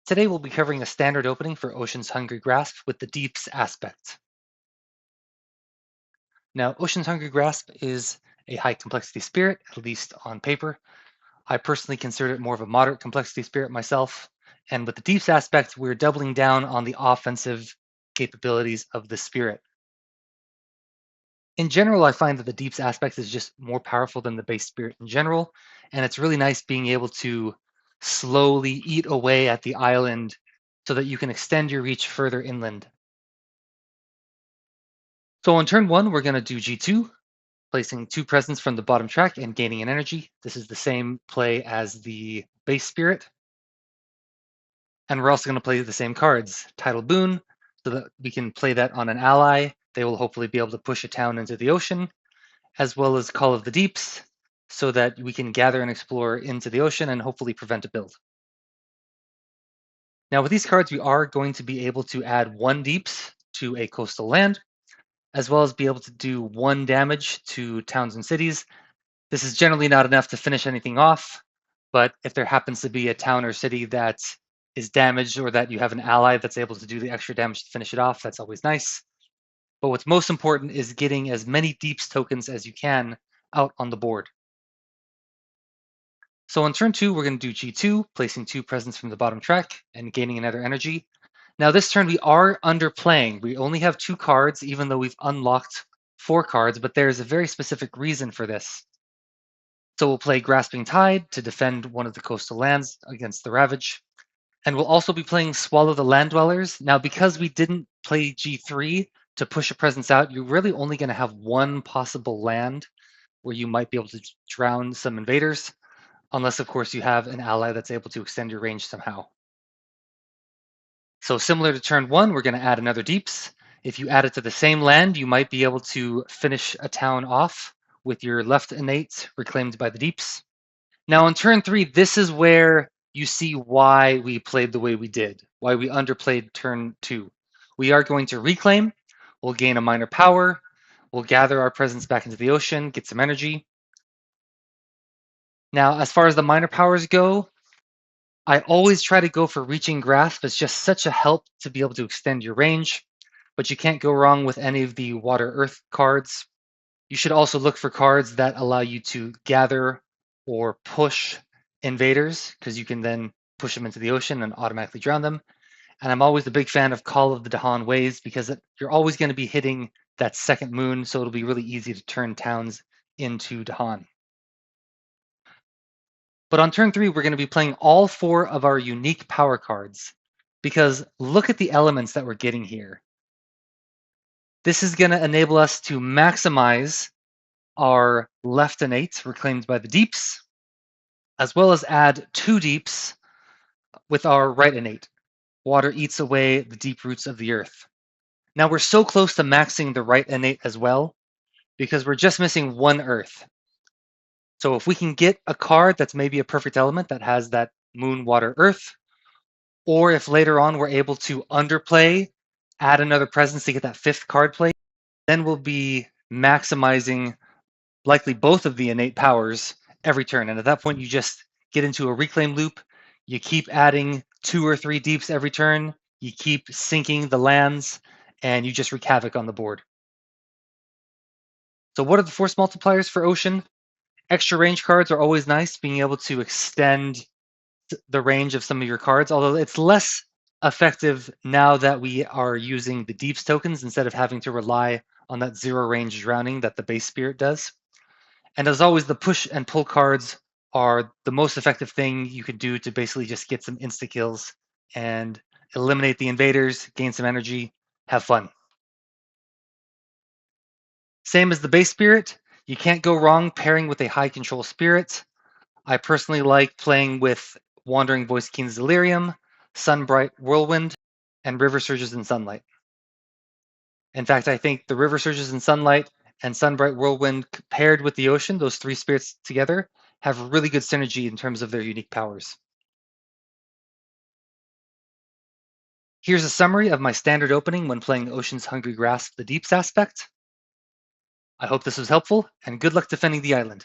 Today we'll be covering a standard opening for Ocean's Hungry Grasp with the Deeps aspect. Now, Ocean's Hungry Grasp is a high complexity spirit, at least on paper. I personally consider it more of a moderate complexity spirit myself. And with the Deeps aspect, we're doubling down on the offensive capabilities of the spirit. In general, I find that the Deeps aspect is just more powerful than the base spirit in general. And it's really nice being able to slowly eat away at the island so that you can extend your reach further inland. So on turn one, we're going to do G2, placing 2 presents from the bottom track and gaining an energy. This is the same play as the base spirit. And we're also going to play the same cards, Tidal Boon, so that we can play that on an ally. They will hopefully be able to push a town into the ocean, as well as Call of the Deeps, so that we can gather and explore into the ocean and hopefully prevent a build. Now with these cards, we are going to be able to add 1 Deeps to a coastal land, as well as be able to do 1 damage to towns and cities. This is generally not enough to finish anything off, but if there happens to be a town or city that is damaged or that you have an ally that's able to do the extra damage to finish it off, that's always nice. But what's most important is getting as many Deeps tokens as you can out on the board. So on turn 2, we're going to do G2, placing 2 presents from the bottom track and gaining another energy. Now this turn we are underplaying. We only have 2 cards, even though we've unlocked 4 cards, but there's a very specific reason for this. So we'll play Grasping Tide to defend one of the coastal lands against the Ravage. And we'll also be playing Swallow the Land Dwellers. Now, because we didn't play G3 to push a presence out, you're really only going to have 1 possible land where you might be able to drown some invaders, unless, of course, you have an ally that's able to extend your range somehow. So similar to turn 1, we're going to add another Deeps. If you add it to the same land, you might be able to finish a town off with your left innate reclaimed by the Deeps. Now on turn 3, this is where you see why we played the way we did, why we underplayed turn 2. We are going to reclaim, we'll gain a minor power, we'll gather our presence back into the ocean, get some energy. Now, as far as the minor powers go, I always try to go for Reaching Grasp. It's just such a help to be able to extend your range, but you can't go wrong with any of the Water Earth cards. You should also look for cards that allow you to gather or push invaders, because you can then push them into the ocean and automatically drown them. And I'm always a big fan of Call of the Dahan Waves, because you're always going to be hitting that second moon, so it'll be really easy to turn towns into Dahan. But on turn 3, we're going to be playing all 4 of our unique power cards, because look at the elements that we're getting here. This is going to enable us to maximize our left innate reclaimed by the Deeps, as well as add 2 Deeps with our right innate. Water eats away the deep roots of the earth. Now we're so close to maxing the right innate as well, because we're just missing 1 earth. So if we can get a card that's maybe a perfect element that has that moon, water, earth, or if later on we're able to underplay, add another presence to get that 5th card play, then we'll be maximizing likely both of the innate powers every turn. And at that point, you just get into a reclaim loop. You keep adding 2 or 3 Deeps every turn. You keep sinking the lands, and you just wreak havoc on the board. So what are the force multipliers for Ocean? Extra range cards are always nice, being able to extend the range of some of your cards, although it's less effective now that we are using the Deeps tokens instead of having to rely on that 0 range drowning that the base spirit does. And as always, the push and pull cards are the most effective thing you can do to basically just get some insta kills and eliminate the invaders, gain some energy, have fun. Same as the base spirit, you can't go wrong pairing with a high control spirit. I personally like playing with Wandering Voice Keen's Delirium, Sunbright Whirlwind, and River Surges in Sunlight. In fact, I think the River Surges in Sunlight and Sunbright Whirlwind paired with the Ocean, those 3 spirits together, have really good synergy in terms of their unique powers. Here's a summary of my standard opening when playing Ocean's Hungry Grasp, the Deeps aspect. I hope this was helpful, and good luck defending the island.